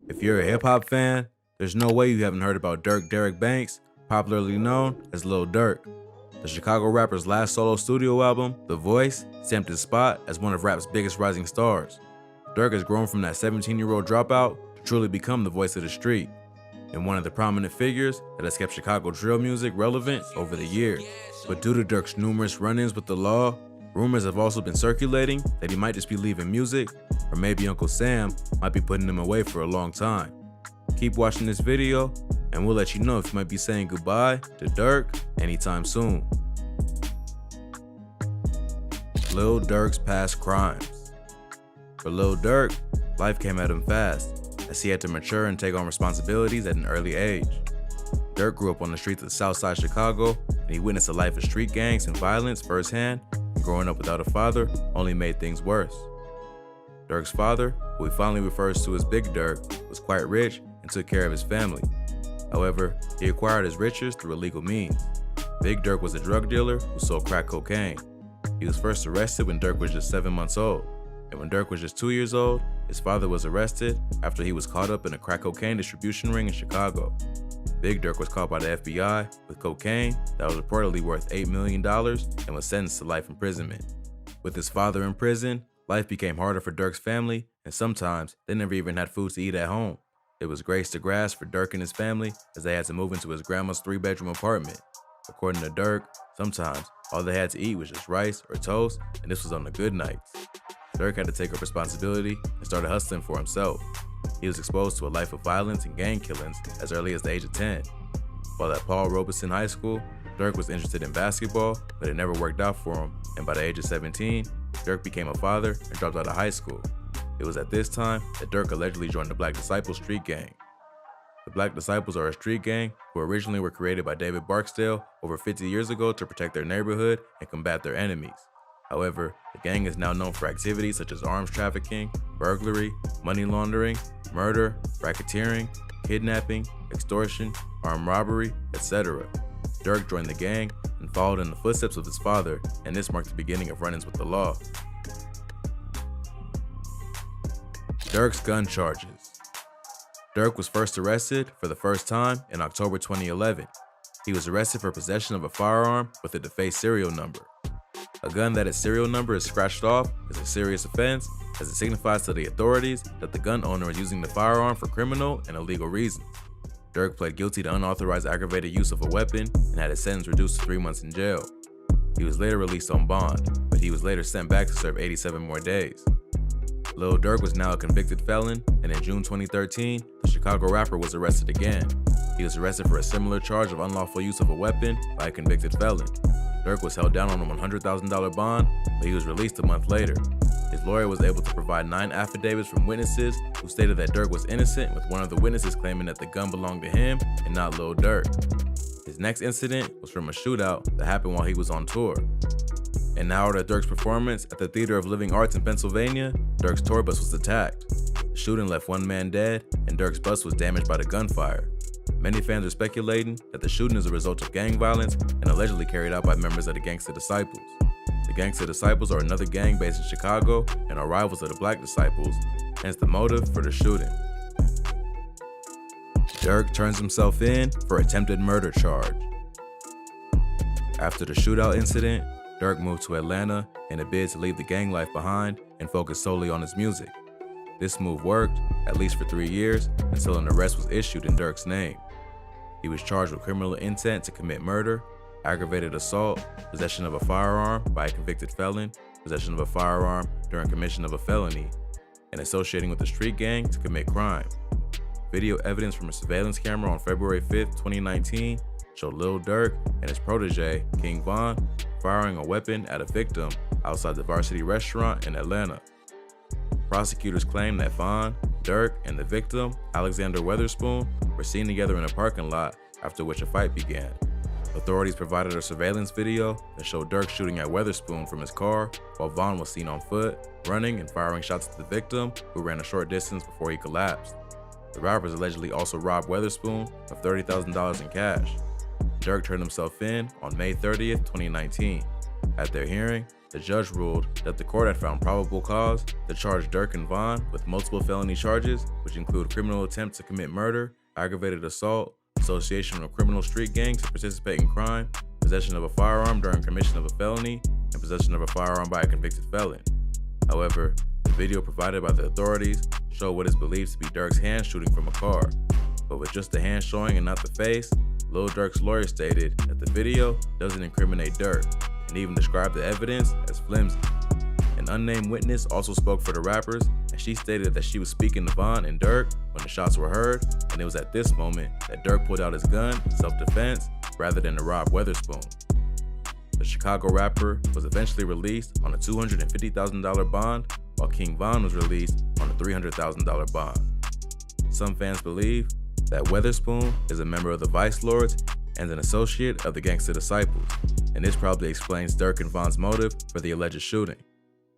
If you're a hip-hop fan, there's no way you haven't heard about Derek Banks, popularly known as Lil Durk. The Chicago rapper's last solo studio album, The Voice, stamped his spot as one of rap's biggest rising stars. Durk has grown from that 17-year-old dropout to truly become the voice of the street, and one of the prominent figures that has kept Chicago drill music relevant over the years. But due to Durk's numerous run-ins with the law, rumors have also been circulating that he might just be leaving music, or maybe Uncle Sam might be putting him away for a long time. Keep watching this video, and we'll let you know if you might be saying goodbye to Durk anytime soon. Lil Durk's past crimes. For Lil Durk, life came at him fast, as he had to mature and take on responsibilities at an early age. Durk grew up on the streets of Southside Chicago, and he witnessed a life of street gangs and violence firsthand, and growing up without a father only made things worse. Durk's father, who he fondly refers to as Big Durk, was quite rich and took care of his family. However, he acquired his riches through illegal means. Big Durk was a drug dealer who sold crack cocaine. He was first arrested when Durk was just 7 months old, and when Durk was just 2 years old, his father was arrested after he was caught up in a crack cocaine distribution ring in Chicago. Big Durk was caught by the FBI with cocaine that was reportedly worth $8 million and was sentenced to life imprisonment. With his father in prison, life became harder for Durk's family, and sometimes they never even had food to eat at home. It was grace to grass for Durk and his family as they had to move into his grandma's 3-bedroom apartment. According to Durk, sometimes all they had to eat was just rice or toast, and this was on the good nights. Durk had to take up responsibility and started hustling for himself. He was exposed to a life of violence and gang killings as early as the age of 10. While at Paul Robeson High School, Durk was interested in basketball, but it never worked out for him, and by the age of 17, Durk became a father and dropped out of high school. It was at this time that Durk allegedly joined the Black Disciples street gang. The Black Disciples are a street gang who originally were created by David Barksdale over 50 years ago to protect their neighborhood and combat their enemies. However, the gang is now known for activities such as arms trafficking, burglary, money laundering, murder, racketeering, kidnapping, extortion, armed robbery, etc. Durk joined the gang and followed in the footsteps of his father, and this marked the beginning of run-ins with the law. Durk's gun charges. Durk was first arrested for the first time in October 2011. He was arrested for possession of a firearm with a defaced serial number. A gun that its serial number is scratched off is a serious offense, as it signifies to the authorities that the gun owner is using the firearm for criminal and illegal reasons. Durk pled guilty to unauthorized aggravated use of a weapon and had his sentence reduced to 3 months in jail. He was later released on bond, but he was later sent back to serve 87 more days. Lil Durk was now a convicted felon, and in June 2013, the Chicago rapper was arrested again. He was arrested for a similar charge of unlawful use of a weapon by a convicted felon. Durk was held down on a $100,000 bond, but he was released a month later. His lawyer was able to provide 9 affidavits from witnesses who stated that Durk was innocent, with one of the witnesses claiming that the gun belonged to him and not Lil Durk. His next incident was from a shootout that happened while he was on tour. An hour to Durk's performance at the Theater of Living Arts in Pennsylvania, Durk's tour bus was attacked. The shooting left 1 man dead, and Durk's bus was damaged by the gunfire. Many fans are speculating that the shooting is a result of gang violence and allegedly carried out by members of the Gangsta Disciples. The Gangsta Disciples are another gang based in Chicago and are rivals of the Black Disciples, hence the motive for the shooting. Durk turns himself in for attempted murder charge. After the shootout incident, Durk moved to Atlanta in a bid to leave the gang life behind and focus solely on his music. This move worked, at least for 3 years, until an arrest was issued in Durk's name. He was charged with criminal intent to commit murder, aggravated assault, possession of a firearm by a convicted felon, possession of a firearm during commission of a felony, and associating with a street gang to commit crime. Video evidence from a surveillance camera on February 5, 2019 showed Lil Durk and his protege, King Von, firing a weapon at a victim outside the Varsity restaurant in Atlanta. Prosecutors claim that Von, Durk, and the victim, Alexander Weatherspoon, were seen together in a parking lot, after which a fight began. Authorities provided a surveillance video that showed Durk shooting at Weatherspoon from his car, while Von was seen on foot, running and firing shots at the victim, who ran a short distance before he collapsed. The robbers allegedly also robbed Weatherspoon of $30,000 in cash. Durk turned himself in on May 30th, 2019. At their hearing, the judge ruled that the court had found probable cause to charge Durk and Von with multiple felony charges, which include criminal attempt to commit murder, aggravated assault, association of criminal street gangs to participate in crime, possession of a firearm during commission of a felony, and possession of a firearm by a convicted felon. However, the video provided by the authorities showed what is believed to be Durk's hand shooting from a car, but with just the hand showing and not the face, Lil Durk's lawyer stated that the video doesn't incriminate Durk, and even described the evidence as flimsy. An unnamed witness also spoke for the rappers, and she stated that she was speaking to Von and Durk when the shots were heard, and it was at this moment that Durk pulled out his gun in self-defense rather than to rob Weatherspoon. The Chicago rapper was eventually released on a $250,000 bond, while King Von was released on a $300,000 bond. Some fans believe that Weatherspoon is a member of the Vice Lords and an associate of the Gangsta Disciples, and this probably explains Durk and Von's motive for the alleged shooting.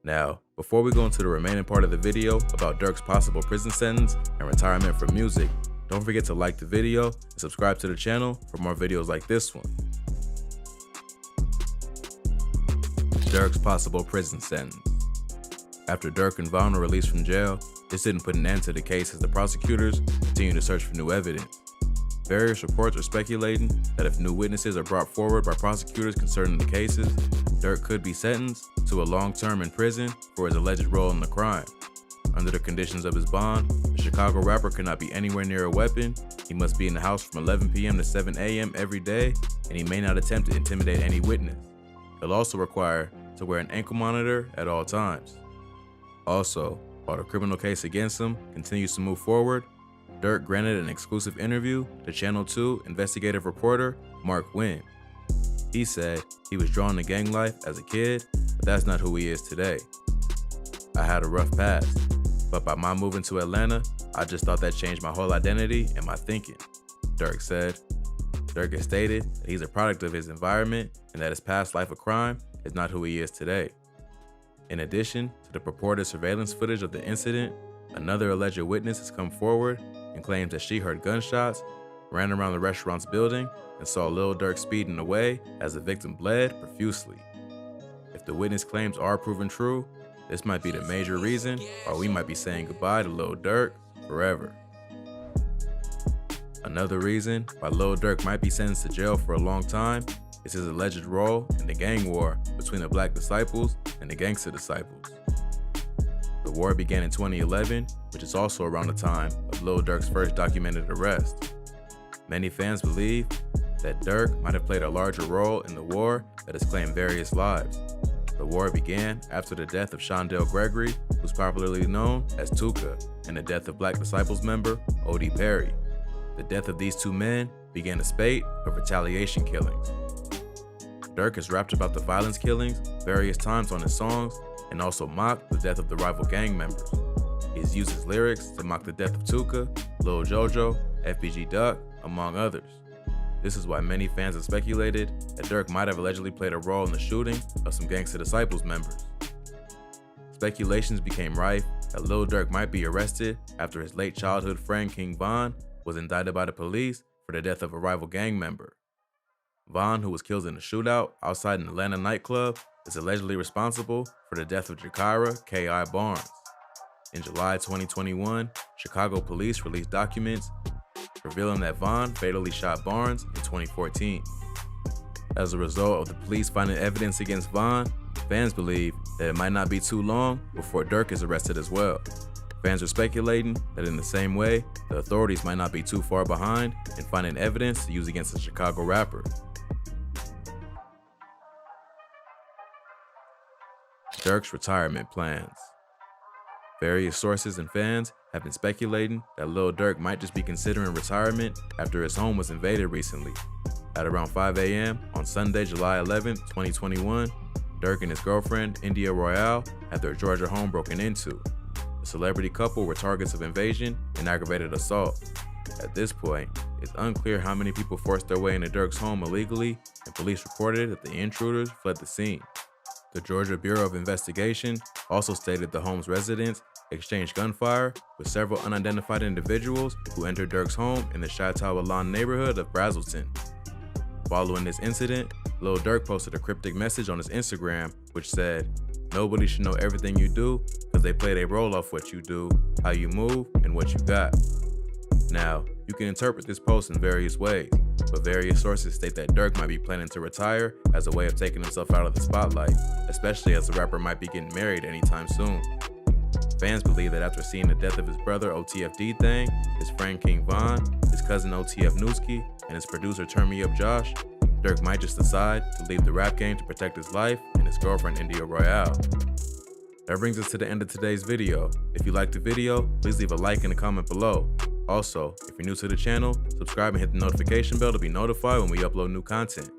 Now, before we go into the remaining part of the video about Durk's possible prison sentence and retirement from music, don't forget to like the video and subscribe to the channel for more videos like this one. Durk's possible prison sentence. After Durk and Von were released from jail, this didn't put an end to the case as the prosecutors continued to search for new evidence. Various reports are speculating that if new witnesses are brought forward by prosecutors concerning the cases, Durk could be sentenced to a long term in prison for his alleged role in the crime. Under the conditions of his bond, the Chicago rapper could not be anywhere near a weapon, he must be in the house from 11 p.m. to 7 a.m. every day, and he may not attempt to intimidate any witness. He'll also require to wear an ankle monitor at all times. Also, while the criminal case against him continues to move forward, Durk granted an exclusive interview to Channel 2 investigative reporter Mark Wynn. He said he was drawn to gang life as a kid, but that's not who he is today. I had a rough past, but by my moving to Atlanta, I just thought that changed my whole identity and my thinking, Durk said. Durk has stated that he's a product of his environment and that his past life of crime is not who he is today. In addition to the purported surveillance footage of the incident, another alleged witness has come forward and claims that she heard gunshots, ran around the restaurant's building, and saw Lil Durk speeding away as the victim bled profusely. If the witness claims are proven true, this might be the major reason why we might be saying goodbye to Lil Durk forever. Another reason why Lil Durk might be sentenced to jail for a long time is his alleged role in the gang war between the Black Disciples and the Gangsta Disciples. The war began in 2011, which is also around the time of Lil Durk's first documented arrest. Many fans believe that Durk might have played a larger role in the war that has claimed various lives. The war began after the death of Shondell Gregory, who's popularly known as Tuka, and the death of Black Disciples member O.D. Perry. The death of these two men began a spate of retaliation killings. Durk has rapped about the violence killings various times on his songs and also mocked the death of the rival gang members. He has used his lyrics to mock the death of Tuka, Lil Jojo, FBG Duck, among others. This is why many fans have speculated that Durk might have allegedly played a role in the shooting of some Gangsta Disciples members. Speculations became rife that Lil Durk might be arrested after his late childhood friend King Von was indicted by the police for the death of a rival gang member. Von, who was killed in a shootout outside an Atlanta nightclub, is allegedly responsible for the death of Jakira K.I. Barnes. In July 2021, Chicago police released documents revealing that Von fatally shot Barnes in 2014. As a result of the police finding evidence against Von, fans believe that it might not be too long before Durk is arrested as well. Fans are speculating that in the same way, the authorities might not be too far behind in finding evidence to use against the Chicago rapper. Durk's retirement plans. Various sources and fans have been speculating that Lil Durk might just be considering retirement after his home was invaded recently. At around 5 a.m. on Sunday, July 11, 2021, Durk and his girlfriend, India Royale, had their Georgia home broken into. The celebrity couple were targets of invasion and aggravated assault. At this point, it's unclear how many people forced their way into Durk's home illegally, and police reported that the intruders fled the scene. The Georgia Bureau of Investigation also stated the home's residents exchanged gunfire with several unidentified individuals who entered Durk's home in the Chateau Alon neighborhood of Brazelton. Following this incident, Lil Durk posted a cryptic message on his Instagram which said, "Nobody should know everything you do because they play their role off what you do, how you move, and what you got." Now, you can interpret this post in various ways, but various sources state that Durk might be planning to retire as a way of taking himself out of the spotlight, especially as the rapper might be getting married anytime soon. Fans believe that after seeing the death of his brother OTFD Thang, his friend King Von, his cousin OTF Newski, and his producer Turn Me Up Josh, Durk might just decide to leave the rap game to protect his life and his girlfriend India Royale. That brings us to the end of today's video. If you liked the video, please leave a like and a comment below. Also, if you're new to the channel, subscribe and hit the notification bell to be notified when we upload new content.